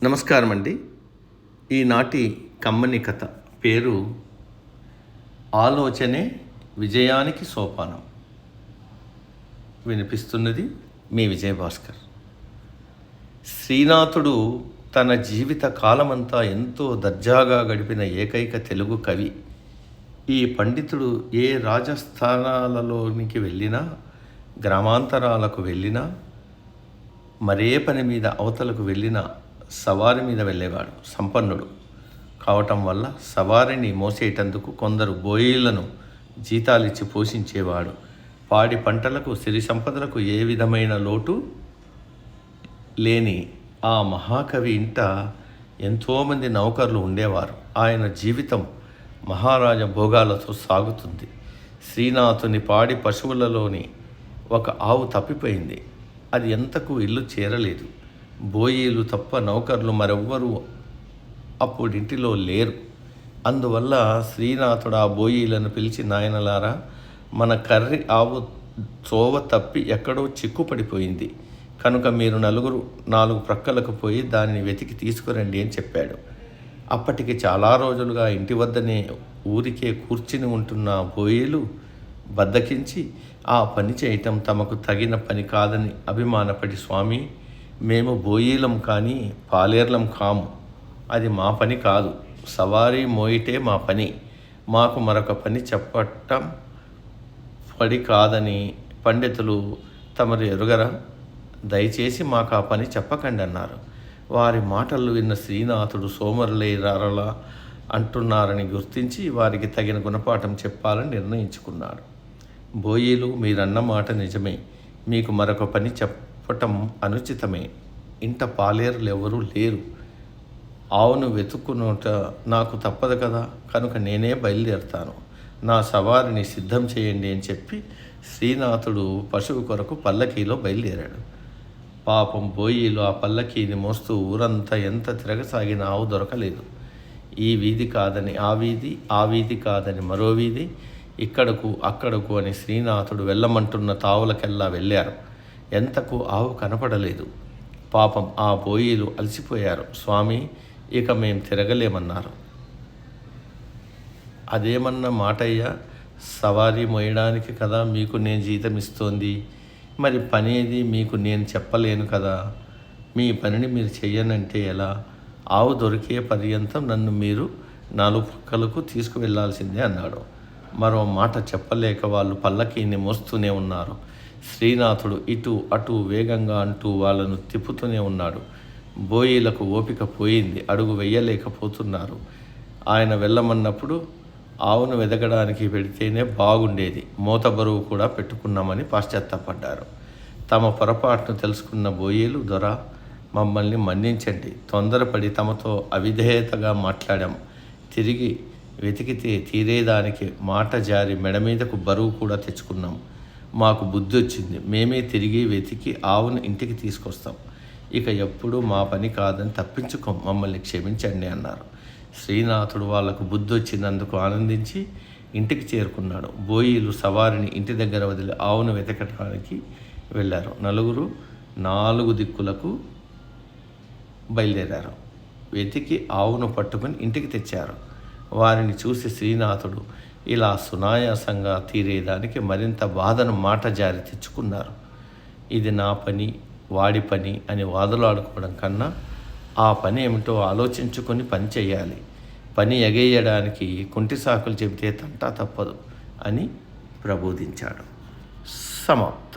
నమస్కారం అండి. ఈనాటి కమ్మని కథ పేరు ఆలోచనే విజయానికి సోపానం. వినిపిస్తున్నది మీ విజయభాస్కర్. శ్రీనాథుడు తన జీవిత కాలమంతా ఎంతో దర్జాగా గడిపిన ఏకైక తెలుగు కవి. ఈ పండితుడు ఏ రాజస్థానాలలోనికి వెళ్ళినా, గ్రామాంతరాలకు వెళ్ళినా, మరే పని మీద అవతలకు వెళ్ళినా సవారి మీద వెళ్ళేవాడు. సంపన్నుడు కావటం వల్ల సవారిని మోసేటందుకు కొందరు బోయీలను జీతాలిచ్చి పోషించేవాడు. పాడి పంటలకు, సిరి సంపదలకు ఏ విధమైన లోటు లేని ఆ మహాకవి ఇంట ఎంతోమంది నౌకర్లు ఉండేవారు. ఆయన జీవితం మహారాజ భోగాలతో సాగుతుంది. శ్రీనాథుని పాడి పశువులలోని ఒక ఆవు తప్పిపోయింది. అది ఎంతకు ఇల్లు చేరలేదు. బోయీలు తప్ప నౌకర్లు మరెవ్వరూ అప్పుడింటిలో లేరు. అందువల్ల శ్రీనాథుడు ఆ బోయీలను పిలిచి, నాయనలారా, మన కర్రి ఆవు త్రోవ తప్పి ఎక్కడో చిక్కుపడిపోయింది కనుక మీరు నలుగురు 4 ప్రక్కలకు పోయి దానిని వెతికి తీసుకురండి అని చెప్పాడు. అప్పటికి చాలా రోజులుగా ఇంటి వద్దనే ఊరికే కూర్చుని ఉంటున్న బోయీలు బద్దకించి ఆ పని చేయటం తమకు తగిన పని కాదని అభిమానపడి, స్వామి, మేము బోయీలం కానీ పాలేర్లం కాము. అది మా పని కాదు. సవారీ మోయిటే మా పని. మాకు మరొక పని చెప్పటం పడి కాదని పండితులు తమరు ఎరుగరా? దయచేసి మాకు ఆ పని చెప్పకండి అన్నారు. వారి మాటలు విన్న శ్రీనాథుడు సోమరులేరారలా అంటున్నారని గుర్తించి వారికి తగిన గుణపాఠం చెప్పాలని నిర్ణయించుకున్నాడు. బోయీలు, మీరన్న మాట నిజమే. మీకు మరొక పని చెప్పటం అనుచితమే. ఇంట పాలేరులు ఎవరూ లేరు. ఆవును వెతుక్కునుట నాకు తప్పదు కదా, కనుక నేనే బయలుదేరుతాను. నా సవారిని సిద్ధం చేయండి అని చెప్పి శ్రీనాథుడు పశువు కొరకు పల్లకీలో బయలుదేరాడు. పాపం బోయీలు ఆ పల్లకీని మోస్తూ ఊరంతా ఎంత తిరగసాగిన ఆవు దొరకలేదు. ఈ వీధి కాదని ఆ వీధి, ఆ వీధి కాదని మరో వీధి, ఇక్కడకు అక్కడకు అని శ్రీనాథుడు వెళ్ళమంటున్న తావులకెల్లా వెళ్ళారు. ఎంతకు ఆవు కనపడలేదు. పాపం ఆ బోయీలు అలసిపోయారు. స్వామి, ఇక మేం తిరగలేమన్నారు. అదేమన్న మాటయ్యా, సవారీ మోయడానికి కదా మీకు నేను జీతం ఇస్తోంది. మరి పనేది మీకు నేను చెప్పలేను కదా. మీ పనిని మీరు చెయ్యనంటే ఎలా? ఆవు దొరికే పర్యంతం నన్ను మీరు 4 పక్కలకు తీసుకువెళ్లాల్సిందే అన్నాడు. మరో మాట చెప్పలేక వాళ్ళు పల్లకీని మోస్తూనే ఉన్నారు. శ్రీనాథుడు ఇటు అటు వేగంగా అంటూ వాళ్ళను తిప్పుతూనే ఉన్నాడు. బోయీలకు ఓపిక పోయింది. అడుగు వెయ్యలేకపోతున్నారు. ఆయన వెళ్ళమన్నప్పుడు ఆవును వెదకడానికి పెడితేనే బాగుండేది. మోత బరువు కూడా పెట్టుకున్నామని పశ్చాత్తాపడ్డారు. తమ పొరపాటును తెలుసుకున్న బోయీలు, దొర, మమ్మల్ని మన్నించండి. తొందరపడి తమతో అవిధేయతగా మాట్లాడాం. తిరిగి వెతికితే తీరేదానికి మాట జారి మెడ మీదకు బరువు కూడా తెచ్చుకున్నాం. మాకు బుద్ధి వచ్చింది. మేమే తిరిగి వెతికి ఆవును ఇంటికి తీసుకొస్తాం. ఇక ఎప్పుడూ మా పని కాదని తప్పించుకోం. మమ్మల్ని క్షమించండి అన్నారు. శ్రీనాథుడు వాళ్లకు బుద్ధి వచ్చినందుకు ఆనందించి ఇంటికి చేరుకున్నాడు. బోయీలు సవారిని ఇంటి దగ్గర వదిలి ఆవును వెతకడానికి వెళ్ళారు. నలుగురు 4 దిక్కులకు బయలుదేరారు. వెతికి ఆవును పట్టుకుని ఇంటికి తెచ్చారు. వారిని చూసి శ్రీనాథుడు ఇలా సునాయాసంగా తీరేదానికి మరింత బాధను మాట జారి తెచ్చుకున్నారు. ఇది నా పని, వాడి పని అని వాదులాడుకోవడం కన్నా ఆ పని ఏమిటో ఆలోచించుకొని పని చేయాలి. పని ఎగేయడానికి కుంటి సాకులు చెబితే తంటా తప్పదు అని ప్రబోధించాడు. సమాప్తం.